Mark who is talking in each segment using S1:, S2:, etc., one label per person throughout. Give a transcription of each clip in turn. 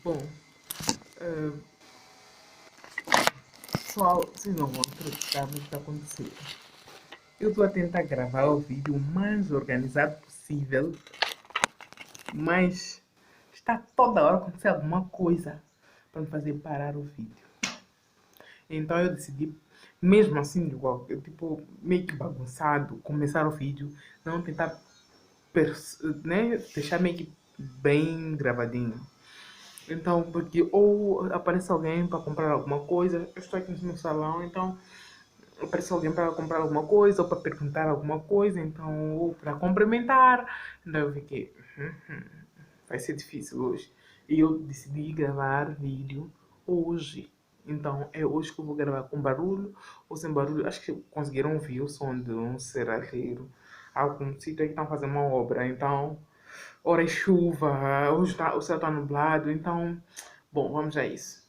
S1: Bom, eh, pessoal, vocês não vão acreditar no que está acontecendo. Eu estou a tentar gravar o vídeo o mais organizado possível, mas está toda hora acontecendo alguma coisa para me fazer parar o vídeo. Então eu decidi, mesmo assim, igual, tipo, meio que bagunçado, começar o vídeo, não tentar, né, deixar meio que bem gravadinho. Então, porque ou aparece alguém para comprar alguma coisa, eu estou aqui no salão, então aparece alguém para comprar alguma coisa ou para perguntar alguma coisa, então, ou para cumprimentar. Então eu fiquei, vai ser difícil hoje. E eu decidi gravar vídeo hoje. Então é hoje que eu vou gravar com barulho ou sem barulho. Acho que conseguiram ouvir o som de um serralheiro. Algum sítio aí que estão fazendo uma obra. Então, hora é chuva, hoje o céu está nublado. Então, bom, vamos a isso.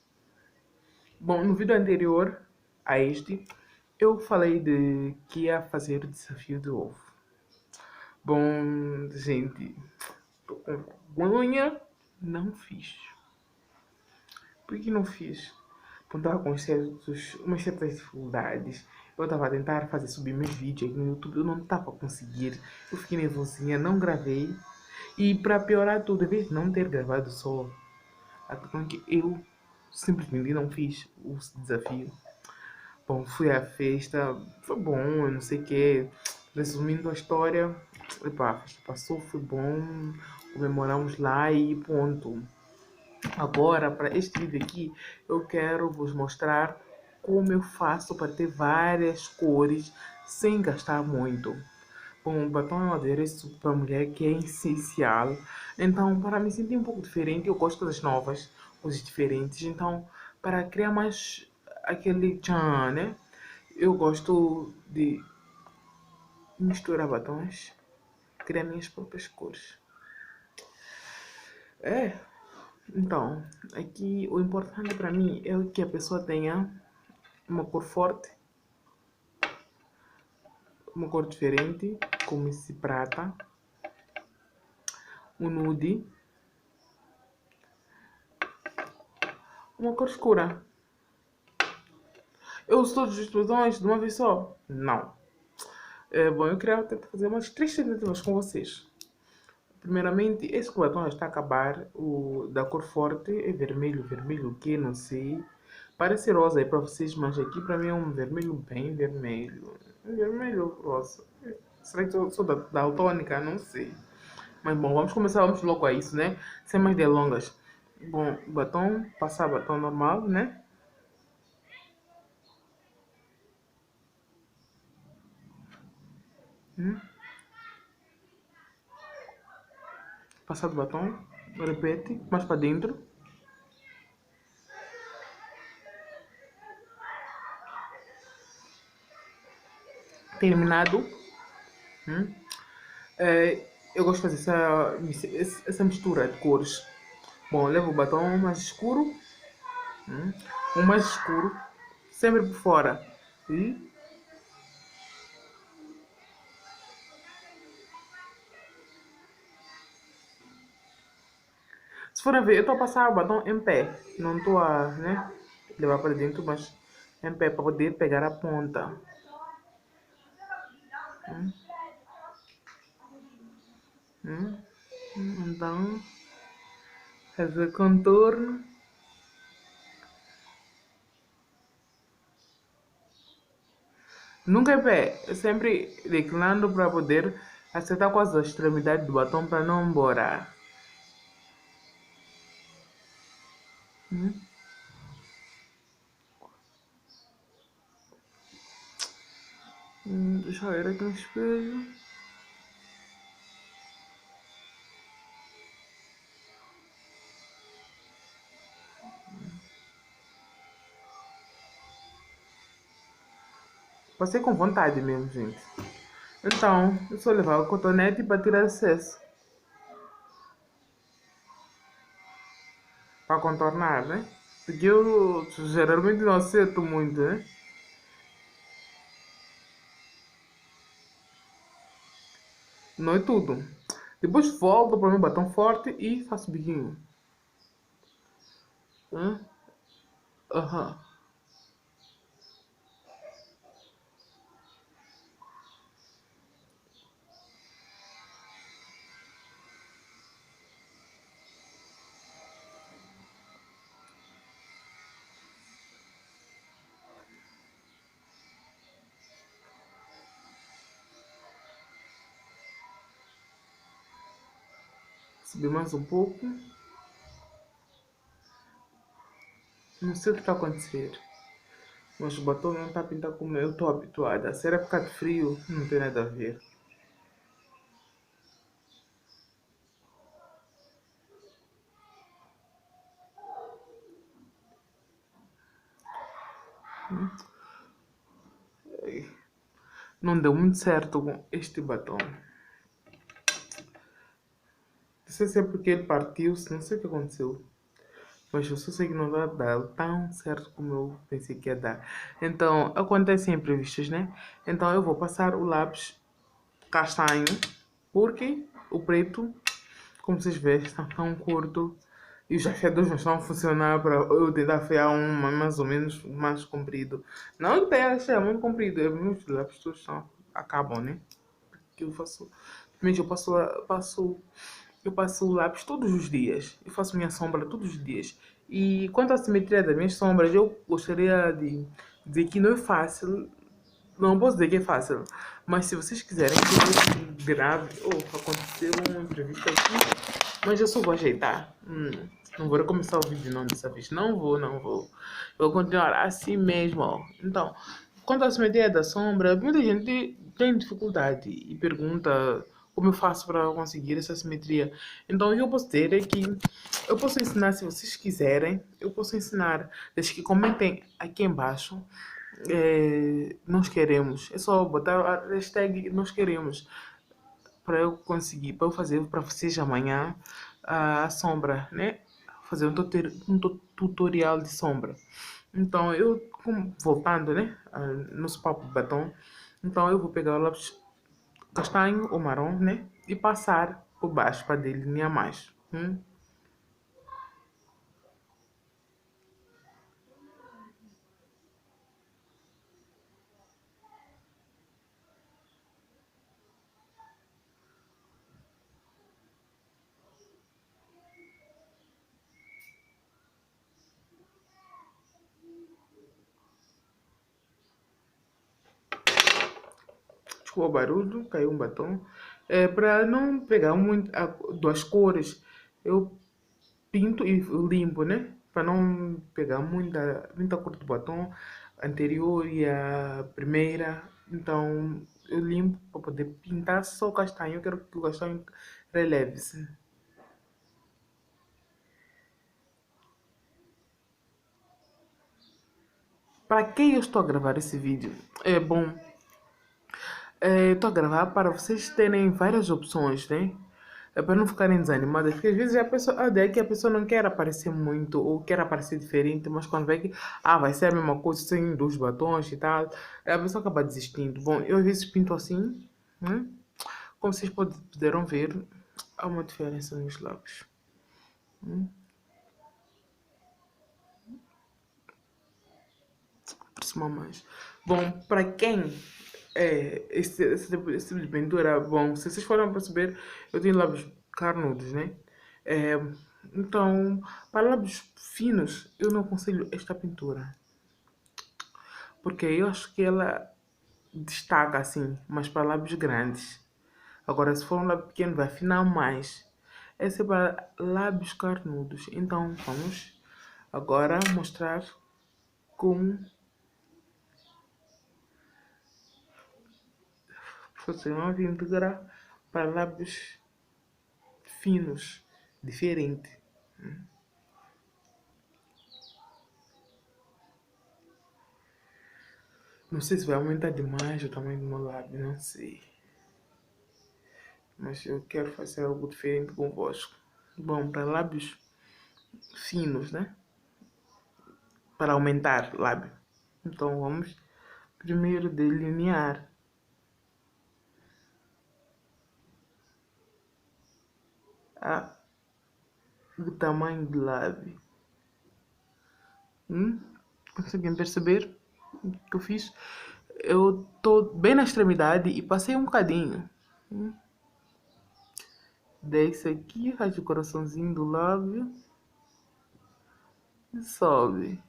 S1: Bom, no vídeo anterior a este, eu falei de que ia fazer o desafio do ovo. Bom, gente, tô com vergonha, não fiz. Por que não fiz? Porque estava com umas certas dificuldades. Eu estava a tentar fazer subir meus vídeos aqui no YouTube, eu não estava a conseguir. Eu fiquei nervosinha, não gravei. E para piorar tudo, em vez de não ter gravado só, a questão é que eu simplesmente não fiz o desafio. Bom, fui à festa, foi bom, eu não sei o que. Resumindo a história, epá, a festa passou, foi bom, comemoramos lá e ponto. Agora, para este vídeo aqui, eu quero vos mostrar como eu faço para ter várias cores sem gastar muito. Bom, o batom é um adereço para mulher que é essencial. Então, para me sentir um pouco diferente, eu gosto de coisas novas, coisas diferentes. Então, para criar mais aquele tchan, né? Eu gosto de misturar batons, criar minhas próprias cores. É, então, aqui o importante para mim é que a pessoa tenha uma cor forte, uma cor diferente, como esse prata, um nude, uma cor escura. Eu uso todos os botões de uma vez só? Não. É, bom, eu queria tentar fazer umas 3 tentativas com vocês. Primeiramente, esse batom está a acabar. O da cor forte é vermelho, vermelho o que? Não sei. Parece rosa aí para vocês, mas aqui para mim é um vermelho bem vermelho. Um vermelho rosa. Será que eu sou da daltônica? Não sei. Mas bom, vamos começar, vamos logo a isso, né? Sem mais delongas. Bom, batom, passar batom normal, né? Passar do batom, repete, mais para dentro. Terminado. Eu gosto de fazer essa mistura de cores. Bom, eu levo o batom mais escuro, o mais escuro, sempre por fora. E, se for a ver, eu estou a passar o batom em pé. Não estou a, né, levar para dentro, mas em pé para poder pegar a ponta. Então, fazer contorno. Nunca é pé, eu sempre declinando para poder acertar quase a extremidade do batom para não embora. Deixa eu ver aqui no espelho. Passei com vontade mesmo, gente. Então, eu só levar o cotonete para tirar excesso. Para contornar, né? Porque eu geralmente não acerto muito, né? Não é tudo. Depois volto para o meu batom forte e faço biquinho. Aham. Subir mais um pouco. Não sei o que está a acontecer. Mas o batom não está a pintar como eu estou habituada. Se era por causa de frio, não tem nada a ver. Não deu muito certo com este batom. Não sei se é porque ele partiu-se, não sei o que aconteceu. Mas eu só sei que não vai dar tão certo como eu pensei que ia dar. Então, acontecem imprevistos, né? Então eu vou passar o lápis castanho, porque o preto, como vocês veem, está tão curto. E os afiadores não estão a funcionar para eu tentar afiar um mais ou menos mais comprido. Não que tenha que ser muito comprido, meus lápis todos acabam, né? Que eu faço. Mas eu passo o lápis todos os dias. Eu faço minha sombra todos os dias. E quanto à simetria das minhas sombras, eu gostaria de dizer que não é fácil. Não posso dizer que é fácil. Mas se vocês quiserem que eu grave. Oh, aconteceu um imprevisto aqui. Mas eu só vou ajeitar. Não vou recomeçar o vídeo não dessa vez. Não vou. Eu vou continuar assim mesmo, ó. Então, quanto à simetria da sombra, muita gente tem dificuldade e pergunta como eu faço para conseguir essa simetria. Então, o que eu posso dizer é que eu posso ensinar se vocês quiserem. Eu posso ensinar. Desde que comentem aqui embaixo. Nós queremos. É só botar a hashtag nós queremos para eu conseguir, para eu fazer para vocês amanhã a sombra, né? Fazer um tutorial de sombra. Então, voltando, né? Nosso papo de batom. Então, eu vou pegar o lápis castanho ou marrom, né? E passar por baixo para delinear mais. Desculpa o barulho, caiu um batom. Para não pegar muito duas cores, eu pinto e limpo, né? Para não pegar muita cor do batom anterior e a primeira. Então eu limpo para poder pintar só o castanho. Eu quero que o castanho releve-se. Para quem eu estou a gravar esse vídeo? É bom. Estou a gravar para vocês terem várias opções, né? É para não ficarem desanimadas, porque às vezes a ideia é que a pessoa não quer aparecer muito ou quer aparecer diferente, mas quando vê que vai ser a mesma coisa sem dois batons e tal, a pessoa acaba desistindo. Bom, eu às vezes pinto assim, né? Como vocês puderam ver, há uma diferença nos lábios. Aproximar mais. Bom, para quem esse tipo de pintura, bom, se vocês forem perceber, eu tenho lábios carnudos, né? É, então, para lábios finos, eu não aconselho esta pintura. Porque eu acho que ela destaca assim, mas para lábios grandes. Agora, se for um lábio pequeno, vai afinar mais. Essa é para lábios carnudos. Então, vamos agora mostrar como fazer uma pintura para lábios finos, diferente. Não sei se vai aumentar demais o tamanho do meu lábio, não sei. Mas eu quero fazer algo diferente convosco. Bom, para lábios finos, né? Para aumentar lábio. Então vamos primeiro delinear o tamanho do lábio. Hum? Conseguem perceber o que eu fiz? Eu tô bem na extremidade e passei um bocadinho. Hum? Desce aqui, faz o coraçãozinho do lábio e sobe.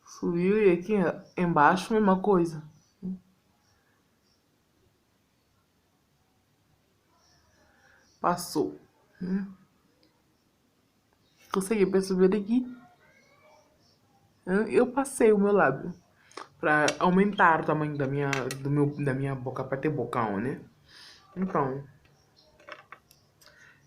S1: Subiu e aqui embaixo, mesma coisa. Passou. Consegui perceber aqui? Eu passei o meu lábio para aumentar o tamanho da minha boca, para ter bocão, né? Então,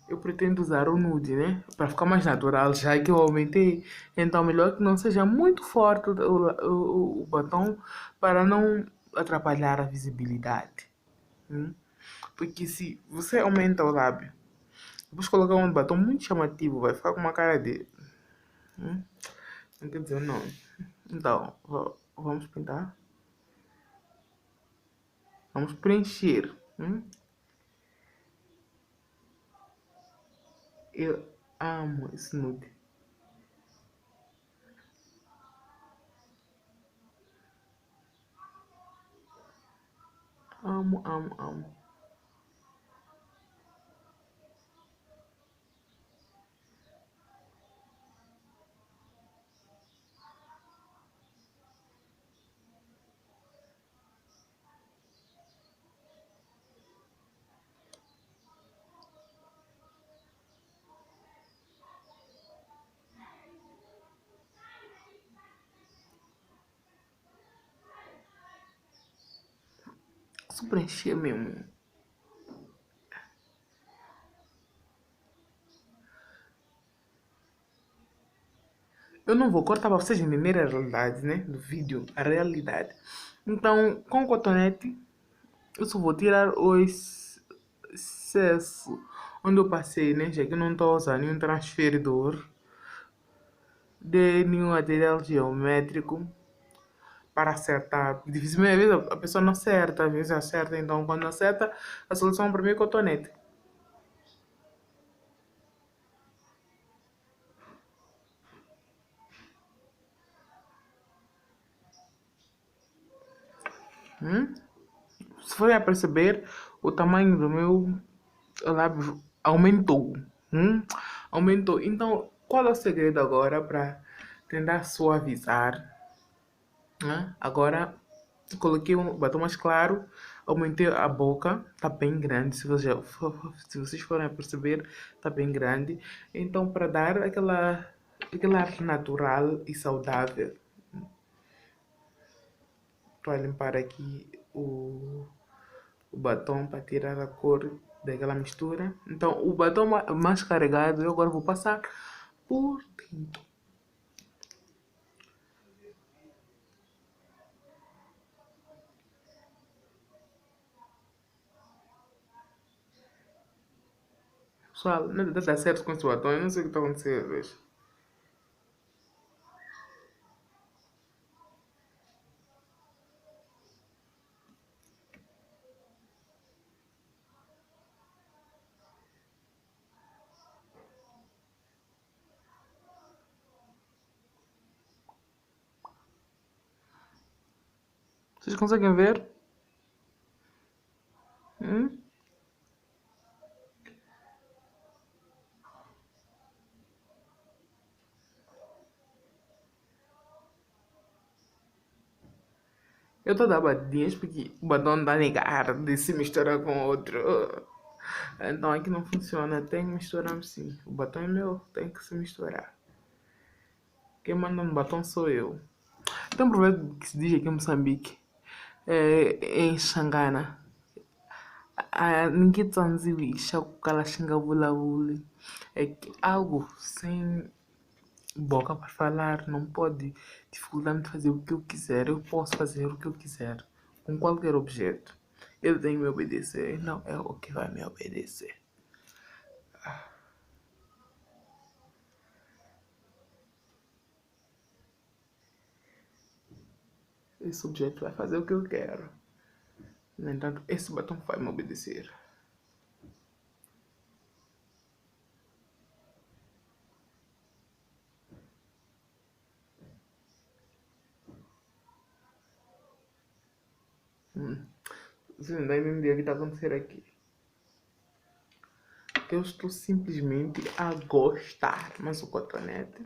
S1: eu pretendo usar o nude, né? Para ficar mais natural, já que eu aumentei. Então, melhor que não seja muito forte o batom para não atrapalhar a visibilidade. Hum? Porque se você aumenta o lábio, depois colocar um batom muito chamativo, vai ficar com uma cara de. Hum? Não quer dizer não. Então, vamos pintar. Vamos preencher. Eu amo esse nude. Amo, amo, amo. Só preencher mesmo. Eu não vou cortar para vocês entenderem a realidade, né? Do vídeo, a realidade. Então, com o cotonete, eu só vou tirar o excesso onde eu passei, né? Já que eu não estou usando nenhum transferidor de nenhum material geométrico para acertar. Dificilmente, às vezes a pessoa não acerta, às vezes acerta. Então, quando acerta, a solução para mim é cotonete. Se for a perceber, o tamanho do meu lábio aumentou. Hum? Aumentou. Então, qual é o segredo agora para tentar suavizar? Né? Agora, coloquei um batom mais claro, aumentei a boca, tá bem grande. Se vocês forem a perceber, tá bem grande. Então, para dar aquela ar natural e saudável, estou a limpar aqui o batom para tirar a cor daquela mistura. Então, o batom mais carregado eu agora vou passar por dentro. Pessoal, não dá certo com esse batom, eu não sei o que está acontecendo hoje. Vocês conseguem ver? Hum? Eu estou a dar batidinhas porque o batom dá negar de se misturar com outro. Então aqui não funciona, tem que misturar sim. O batom é meu, tem que se misturar. Quem manda no batom sou eu. Tem um provérbio que se diz aqui em Moçambique, em Xangana. Ninguém tanziwisha kukala xingavulauli. É que algo sem boca para falar não pode dificultar-me de fazer o que eu quiser. Eu posso fazer o que eu quiser com qualquer objeto. Ele tem que me obedecer, não é o que vai me obedecer. Esse objeto vai fazer o que eu quero. No entanto, esse batom vai me obedecer. Você não dá nem ideia o que está acontecendo aqui. Eu estou simplesmente a gostar, mas o cotonete.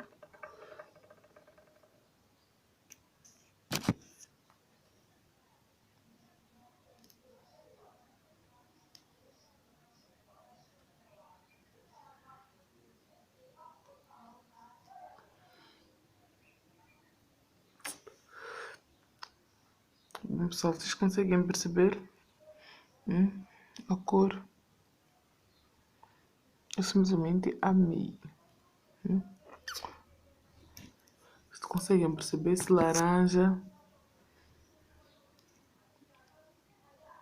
S1: Bom, pessoal, vocês conseguem perceber a cor? Eu simplesmente amei. Vocês conseguem perceber esse laranja?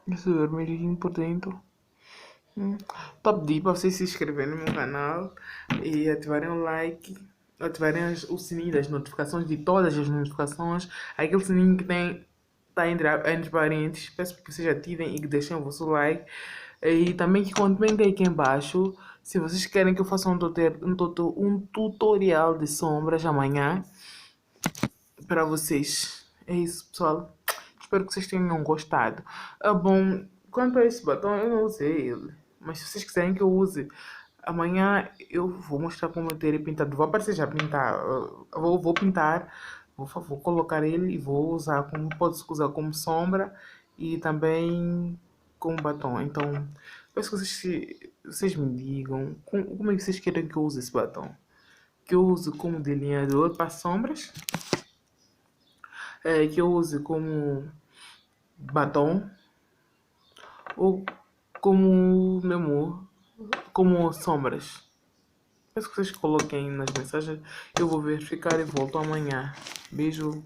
S1: Esse vermelhinho por dentro. Top de para vocês se inscreverem no meu canal e ativarem o like, ativarem o sininho das notificações, de todas as notificações, aquele sininho que tem tá entre parênteses. Peço que vocês ativem e que deixem o vosso like e também que comentem aqui embaixo se vocês querem que eu faça um tutorial de sombras amanhã para vocês. É isso, pessoal. Espero que vocês tenham gostado. Bom, quanto a esse batom, eu não usei ele. Mas se vocês quiserem que eu use, amanhã eu vou mostrar como eu terei pintado. Vou aparecer já pintar. Vou pintar. Vou colocar ele e vou usar como. Pode-se usar como sombra e também como batom. Então, peço que vocês me digam como é que vocês querem que eu use esse batom. Que eu use como delineador para sombras. Que eu use como batom ou como mesmo como sombras. Peço que vocês coloquem nas mensagens. Eu vou verificar e volto amanhã. Beijo.